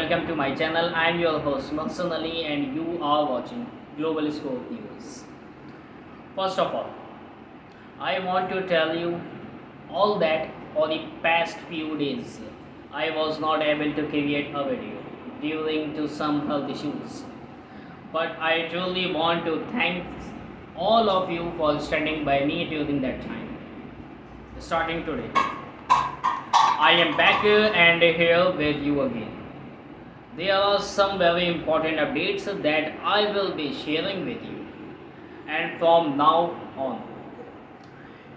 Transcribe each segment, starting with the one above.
welcome to my channel. I am your host Mohsin Ali and you are watching Global Scope News. First of all, I want to tell you all that for the past few days I was not able to create a video due to some health issues. But I truly want to thank all of you for standing by me during that time. Starting today, I am back and here with you again. There are some very important updates that I will be sharing with you, and from now on,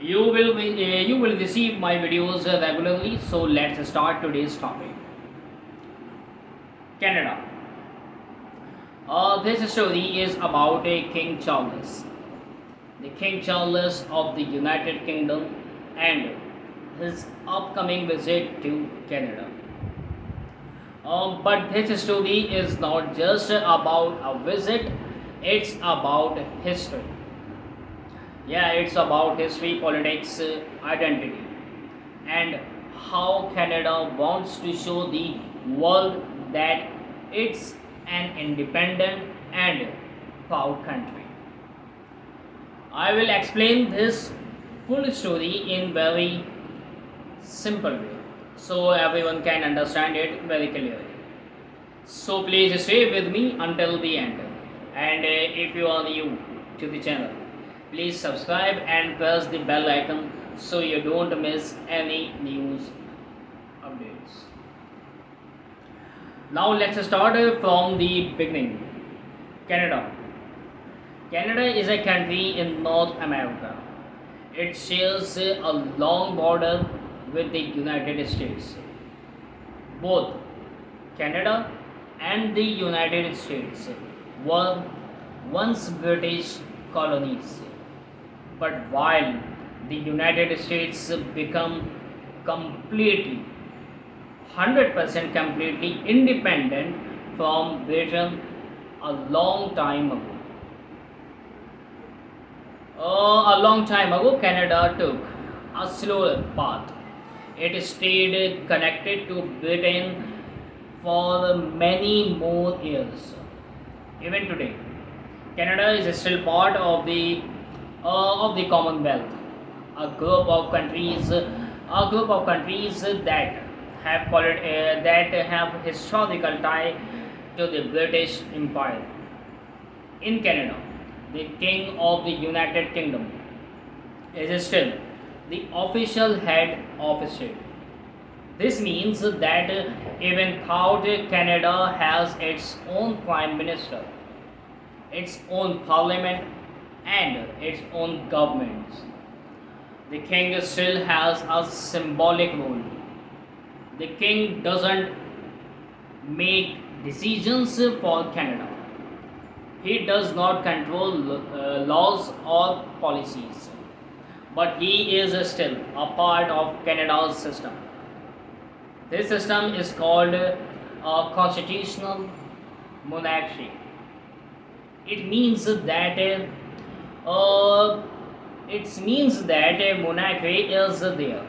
you will receive my videos regularly. So let's start today's topic. Canada. This story is about a King Charles, the King Charles of the United Kingdom, and his upcoming visit to Canada. But this story is not just about a visit, it's about history. Yeah, it's about history, politics, identity, and how Canada wants to show the world that it's an independent and proud country. I will explain this full story in very simple way so everyone can understand it very clearly. So please stay with me until the end. And if you are new to the channel, please subscribe and press the bell icon so you don't miss any news updates. Now let's start from the beginning. Canada. Canada is a country in North America. It shares a long border with the United States. Both Canada and the United States were once British colonies. But while the United States became completely 100% completely independent from Britain a long time ago. Canada took a slower path. It stayed connected to Britain for many more years. Even today, Canada is still part of the Commonwealth, a group of countries that have historical tie to the British Empire. In Canada, the King of the United Kingdom is still the official head of state. This means that even though Canada has its own Prime Minister, its own Parliament, and its own government, the King still has a symbolic role. The King doesn't make decisions for Canada. He does not control laws or policies, but he is still a part of Canada's system. This system is called a constitutional monarchy. It means that a monarchy is there,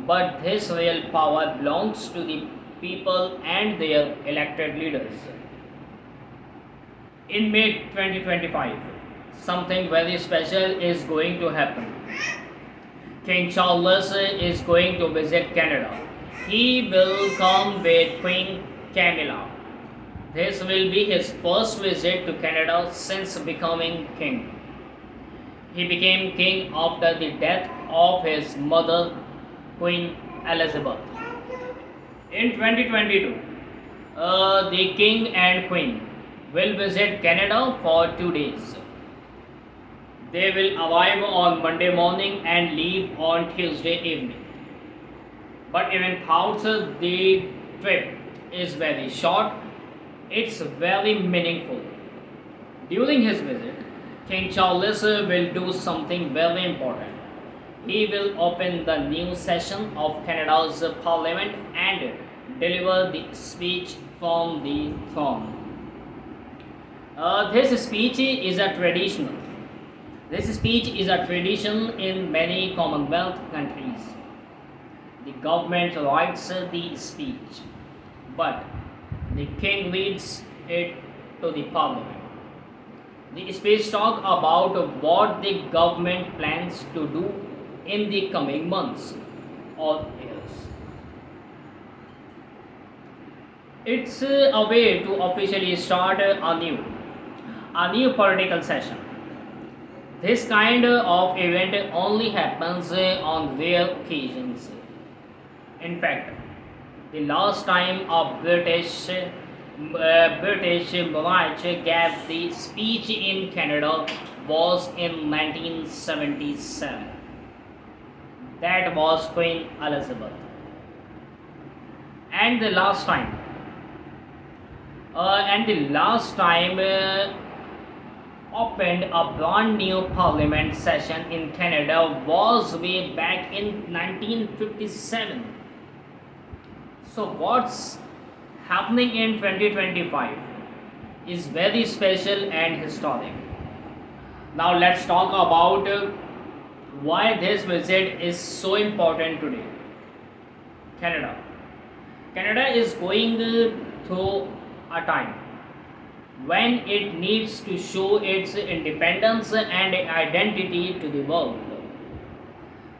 but this real power belongs to the people and their elected leaders. In May 2025, something very special is going to happen. King Charles is going to visit Canada. He will come with Queen Camilla. This will be his first visit to Canada since becoming king. He became king after the death of his mother, Queen Elizabeth. In 2022, the king and queen will visit Canada for 2 days. They will arrive on Monday morning and leave on Tuesday evening. But even though the trip is very short, it's very meaningful. During his visit, King Charles will do something very important. He will open the new session of Canada's Parliament and deliver the speech from the throne. This speech is a traditional. This speech is a tradition in many Commonwealth countries. The government writes the speech, but The king reads it to the parliament. The speech talk about what the government plans to do in the coming months or years. It's a way to officially start a new political session. This kind of event only happens on rare occasions. In fact, the last time a British monarch gave the speech in Canada was in 1977. That was Queen Elizabeth. And the last time, opened a brand new parliament session in Canada was way back in 1957. So what's happening in 2025 is very special and historic. Now let's talk about why this visit is so important today. Canada. Canada is going through a time when it needs to show its independence and identity to the world.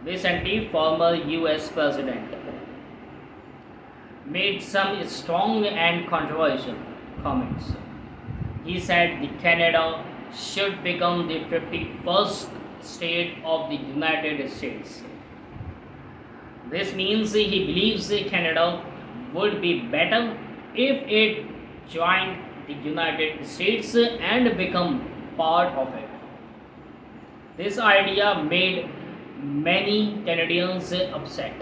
Recently, former US President made some strong and controversial comments. He said the Canada should become the 51st state of the United States. This means he believes Canada would be better if it joined the United States and become part of it. This idea made many Canadians upset.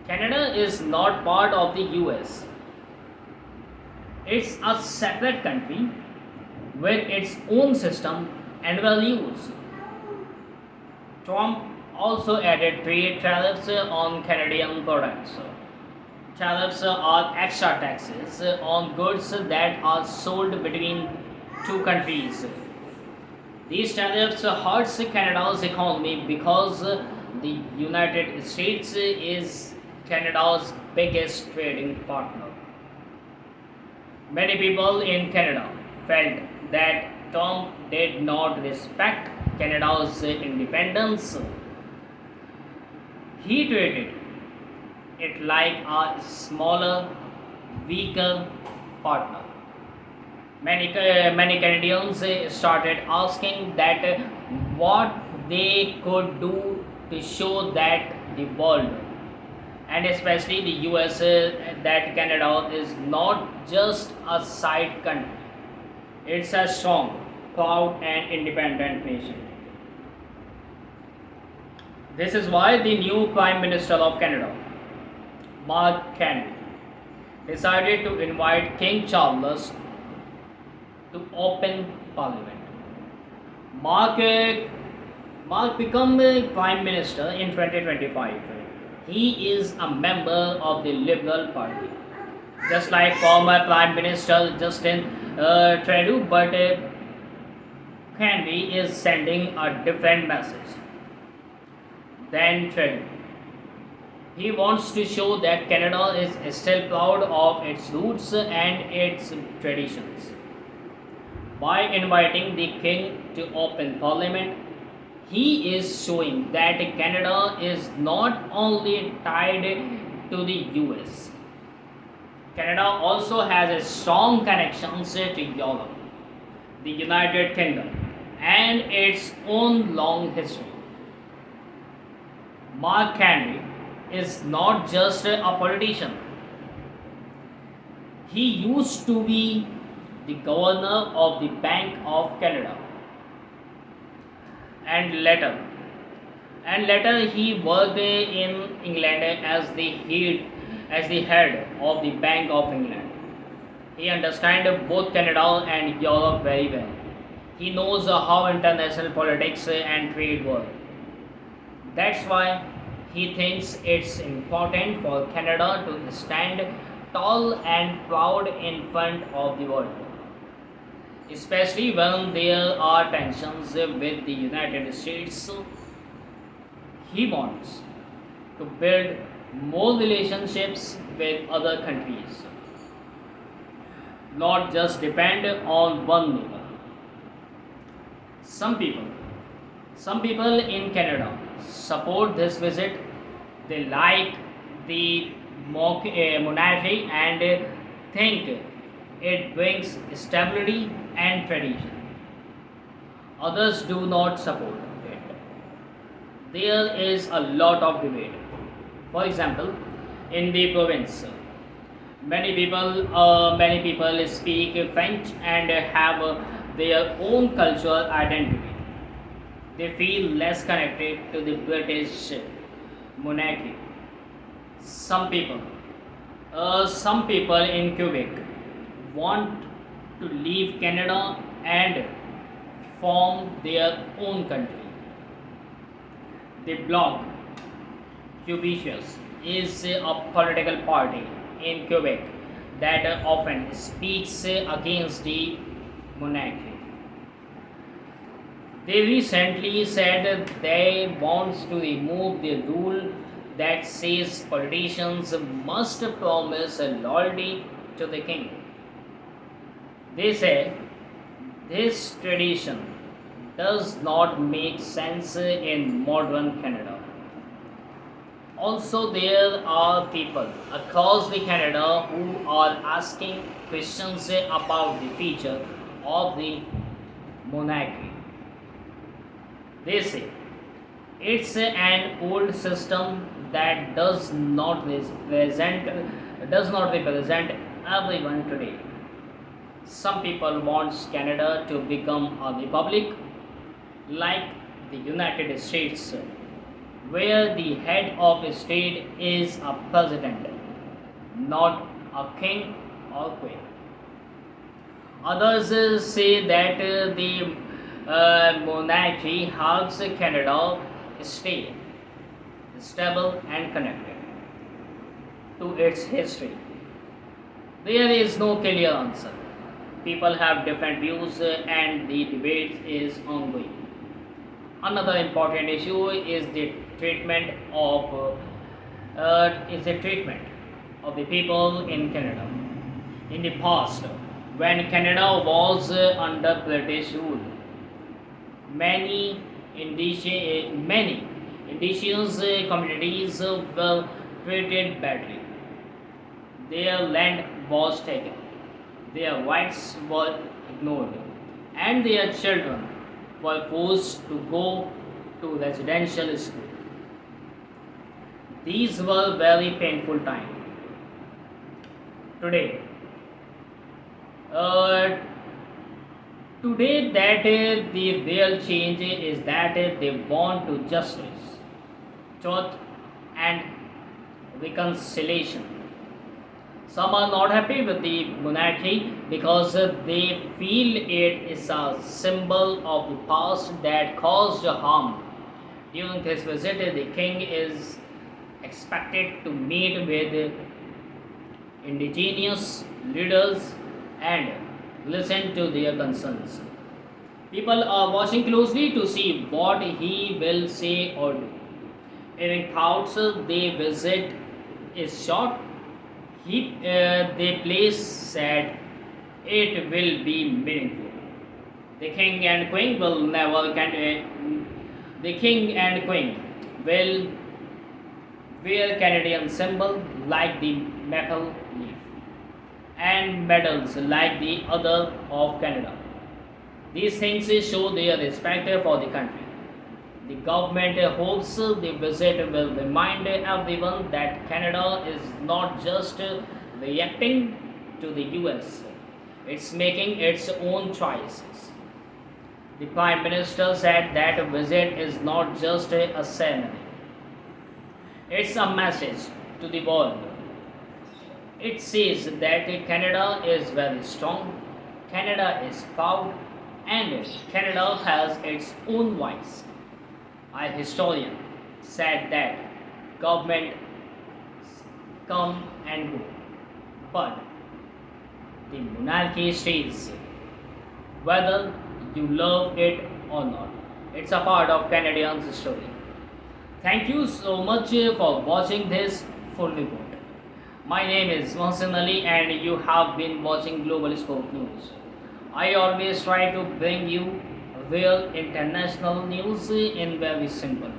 Canada is not part of the US. It's a separate country with its own system and values. Trump also added trade tariffs on Canadian products. Tariffs are extra taxes on goods that are sold between two countries. These tariffs hurts Canada's economy because the United States is Canada's biggest trading partner. Many people in Canada felt that Trump did not respect Canada's independence. He treated it like a smaller, weaker partner. Many Canadians started asking that what they could do to show that the world, and especially the US, that Canada is not just a side country. It's a strong, proud, and independent nation. This is why the new Prime Minister of Canada, Mark Carney, decided to invite King Charles to open Parliament. Mark became Prime Minister in 2025. He is a member of the Liberal Party, just like former Prime Minister Justin Trudeau, but Carney is sending a different message than Trudeau. He wants to show that Canada is still proud of its roots and its traditions. By inviting the King to open Parliament, he is showing that Canada is not only tied to the US. Canada also has a strong connections to Europe, the United Kingdom, and its own long history. Mark Carney is not just a politician. He used to be the governor of the Bank of Canada, and later he worked in England as the head of the Bank of England. He understands both Canada and Europe very well. He knows how international politics and trade work. That's why he thinks it's important for Canada to stand tall and proud in front of the world, especially when there are tensions with the United States. He wants to build more relationships with other countries. not just depend on one neighbor. Some people, some people in Canada support this visit. They like the monarchy and think it brings stability and tradition. Others do not support it. There is a lot of debate. For example, in the province, many people speak French and have their own cultural identity. They feel less connected to the British monarchy. Some people, some people in Quebec want to leave Canada and form their own country. The Bloc Québécois is a political party in Quebec that often speaks against the monarchy. They recently said they want to remove the rule that says politicians must promise loyalty to the king. They say this tradition does not make sense in modern Canada. Also, there are people across the Canada who are asking questions about the future of the monarchy. They say it's an old system that does not represent everyone today. Some people want Canada to become a republic like the United States, where the head of state is a president, not a king or queen. Others say that the monarchy helps Canada stay stable and connected to its history. There is no clear answer. People have different views and the debate is ongoing. Another important issue is the treatment of the people in Canada. In the past, when Canada was under British rule, many indigenous communities were treated badly. Their land was taken, their rights were ignored, and their children were forced to go to residential school. These were very painful times. Today, uh, today that the real change is that they want to justice, truth, and reconciliation. Some are not happy with the monarchy because they feel it is a symbol of the past that caused harm. During this visit, the king is expected to meet with indigenous leaders and listen to their concerns. People are watching closely to see what he will say or do. Even thoughts the visit is short, the place said it will be meaningful. The king and queen will never the king and queen will wear Canadian symbol like the maple leaf and medals like the other of Canada. These things show their respect for the country. The government hopes the visit will remind everyone that Canada is not just reacting to the US, it's making its own choices. The Prime Minister said that a visit is not just a ceremony, it's a message to the world. It says that Canada is very strong, Canada is proud, and Canada has its own voice. A historian said that government come and go, but the monarchy stays, whether you love it or not. It's a part of Canadians' story. Thank you so much for watching this full report. My name is Mohsin Ali and you have been watching Global Scope News. I always try to bring you real international news in very simple way.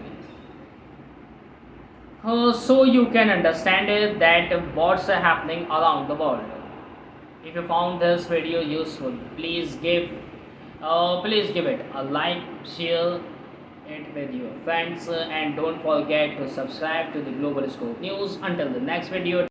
So you can understand that what's happening around the world. If you found this video useful, please give it a like, share it with your friends, and don't forget to subscribe to the Global Scope News. Until the next video.